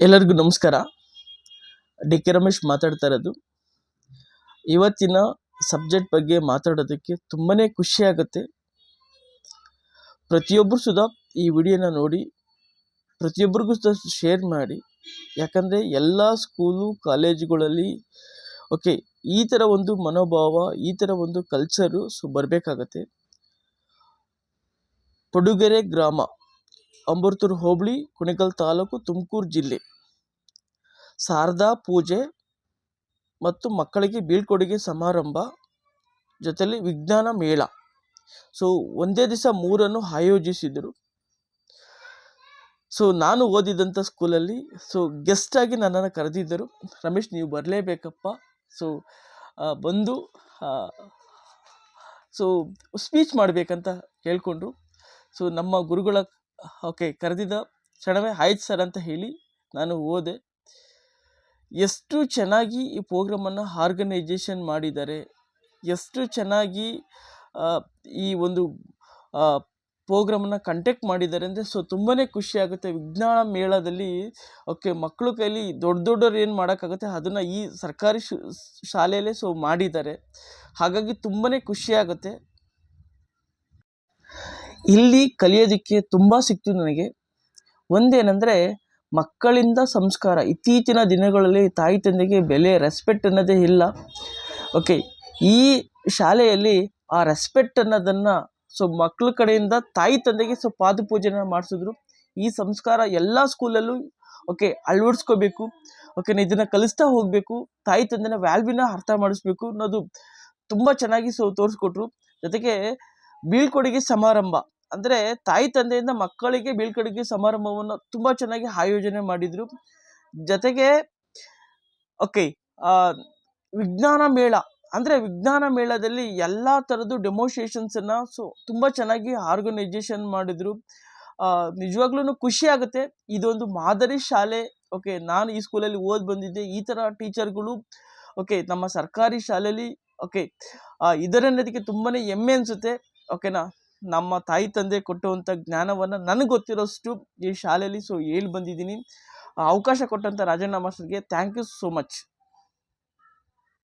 ಎಲ್ಲರಿಗೂ ನಮಸ್ಕಾರ. D K Ramesh ಮಾತಾಡ್ತಾ ಇರೋದು. ಇವತ್ತಿನ ಸಬ್ಜೆಕ್ಟ್ ಬಗ್ಗೆ ಮಾತಾಡೋದಕ್ಕೆ ತುಂಬಾ ಖುಷಿ ಆಗುತ್ತೆ. ಪ್ರತಿಯೊಬ್ಬರು ಸುಧಾ ಈ ವಿಡಿಯೋನ ನೋಡಿ ಪ್ರತಿಯೊಬ್ಬರಿಗೂ ಸುಧಾ ಶೇರ್ ಮಾಡಿ. ಯಾಕಂದರೆ ಎಲ್ಲ ಸ್ಕೂಲು ಕಾಲೇಜುಗಳಲ್ಲಿ ಈ ಥರ ಒಂದು ಮನೋಭಾವ, ಈ ಥರ ಒಂದು ಕಲ್ಚರು ಬರಬೇಕಾಗತ್ತೆ. ಪಡುಗೆರೆ ಗ್ರಾಮ, ಅಂಬರ್ತೂರು ಹೋಬಳಿ, ಕುಣಿಗಲ್ ತಾಲೂಕು, ತುಮಕೂರು ಜಿಲ್ಲೆ. ಶಾರದಾ ಪೂಜೆ ಮತ್ತು ಮಕ್ಕಳಿಗೆ ಬೀಳ್ಕೊಡುಗೆ ಸಮಾರಂಭ ಜೊತೆಲಿ ವಿಜ್ಞಾನ ಮೇಳ. ಒಂದೇ ದಿವಸ 3 ಆಯೋಜಿಸಿದರು. ನಾನು ಓದಿದಂಥ ಸ್ಕೂಲಲ್ಲಿ ಗೆಸ್ಟಾಗಿ ನನ್ನನ್ನು ಕರೆದಿದ್ದರು. ರಮೇಶ್, ನೀವು ಬರಲೇಬೇಕಪ್ಪ. ಬಂದು ಸ್ಪೀಚ್ ಮಾಡಬೇಕಂತ ಕೇಳಿಕೊಂಡ್ರು. ನಮ್ಮ ಗುರುಗಳ ಕರೆದಿದ್ದ ಕ್ಷಣವೇ ಆಯ್ತು ಸರ್ ಅಂತ ಹೇಳಿ ನಾನು ಹೋದೆ. ಎಷ್ಟು ಚೆನ್ನಾಗಿ ಈ ಪ್ರೋಗ್ರಾಮನ್ನು ಆರ್ಗನೈಜೇಷನ್ ಮಾಡಿದ್ದಾರೆ, ಎಷ್ಟು ಚೆನ್ನಾಗಿ ಈ ಒಂದು ಪ್ರೋಗ್ರಾಮನ್ನು ಕಂಡಕ್ಟ್ ಮಾಡಿದ್ದಾರೆ ಅಂದರೆ ತುಂಬಾ ಖುಷಿ ಆಗುತ್ತೆ. ವಿಜ್ಞಾನ ಮೇಳದಲ್ಲಿ ಮಕ್ಕಳು ಕೈಲಿ ದೊಡ್ಡವ್ರು ಏನು ಮಾಡೋಕ್ಕಾಗುತ್ತೆ, ಅದನ್ನು ಈ ಸರ್ಕಾರಿ ಶಾಲೆಯಲ್ಲೇ ಮಾಡಿದ್ದಾರೆ. ಹಾಗಾಗಿ ತುಂಬಾ ಖುಷಿಯಾಗುತ್ತೆ. ಇಲ್ಲಿ ಕಲಿಯೋದಕ್ಕೆ ತುಂಬ ಸಿಕ್ತು ನನಗೆ. ಒಂದೇನೆಂದರೆ ಮಕ್ಕಳಿಂದ ಸಂಸ್ಕಾರ. ಇತ್ತೀಚಿನ ದಿನಗಳಲ್ಲಿ ತಾಯಿ ತಂದೆಗೆ ಬೆಲೆ, ರೆಸ್ಪೆಕ್ಟ್ ಅನ್ನೋದೇ ಇಲ್ಲ. ಈ ಶಾಲೆಯಲ್ಲಿ ಆ ರೆಸ್ಪೆಕ್ಟ್ ಅನ್ನೋದನ್ನು ಮಕ್ಕಳ ಕಡೆಯಿಂದ ತಾಯಿ ತಂದೆಗೆ ಪಾದಪೂಜೆನ ಮಾಡಿಸಿದ್ರು. ಈ ಸಂಸ್ಕಾರ ಎಲ್ಲ ಸ್ಕೂಲಲ್ಲೂ ಅಳವಡಿಸ್ಕೋಬೇಕು. ಇದನ್ನು ಕಲಿಸ್ತಾ ಹೋಗಬೇಕು. ತಾಯಿ ತಂದೆನ ವ್ಯಾಲ್ಯೂನ ಅರ್ಥ ಮಾಡಿಸ್ಬೇಕು ಅನ್ನೋದು ತುಂಬ ಚೆನ್ನಾಗಿ ತೋರಿಸ್ಕೊಟ್ರು. ಜೊತೆಗೆ ಬೀಳ್ಕೊಡುಗೆ ಸಮಾರಂಭ ಅಂದರೆ ತಾಯಿ ತಂದೆಯಿಂದ ಮಕ್ಕಳಿಗೆ ಬೀಳ್ಕೊಡುಗೆ ಸಮಾರಂಭವನ್ನು ತುಂಬ ಚೆನ್ನಾಗಿ ಆಯೋಜನೆ ಮಾಡಿದರು. ಜೊತೆಗೆ ವಿಜ್ಞಾನ ಮೇಳ ಅಂದರೆ ವಿಜ್ಞಾನ ಮೇಳದಲ್ಲಿ ಎಲ್ಲ ಥರದ್ದು ಡೆಮೋನ್ಸ್ಟ್ರೇಷನ್ಸನ್ನು ತುಂಬ ಚೆನ್ನಾಗಿ ಆರ್ಗನೈಜೇಷನ್ ಮಾಡಿದರು. ನಿಜವಾಗ್ಲೂ ಖುಷಿ ಆಗುತ್ತೆ. ಇದೊಂದು ಮಾದರಿ ಶಾಲೆ. ನಾನು ಈ ಸ್ಕೂಲಲ್ಲಿ ಓದಿ ಬಂದಿದ್ದೆ. ಈ ಥರ ಟೀಚರ್ಗಳು ನಮ್ಮ ಸರ್ಕಾರಿ ಶಾಲೆಯಲ್ಲಿ ಇದರನ್ನೋದಕ್ಕೆ ತುಂಬಾ ಹೆಮ್ಮೆ ಅನಿಸುತ್ತೆ. ನಮ್ಮ ತಾಯಿ ತಂದೆ ಕೊಟ್ಟುವಂಥ ಜ್ಞಾನವನ್ನು ನನಗೆ ಗೊತ್ತಿರೋಷ್ಟು ಈ ಶಾಲೆಯಲ್ಲಿ ಹೇಳಿ ಬಂದಿದ್ದೀನಿ. ಅವಕಾಶ ಕೊಟ್ಟಂಥ ರಾಜಣ್ಣ ಮಾಸ್ಟರ್ಗೆ ಥ್ಯಾಂಕ್ ಯು ಸೋ ಮಚ್.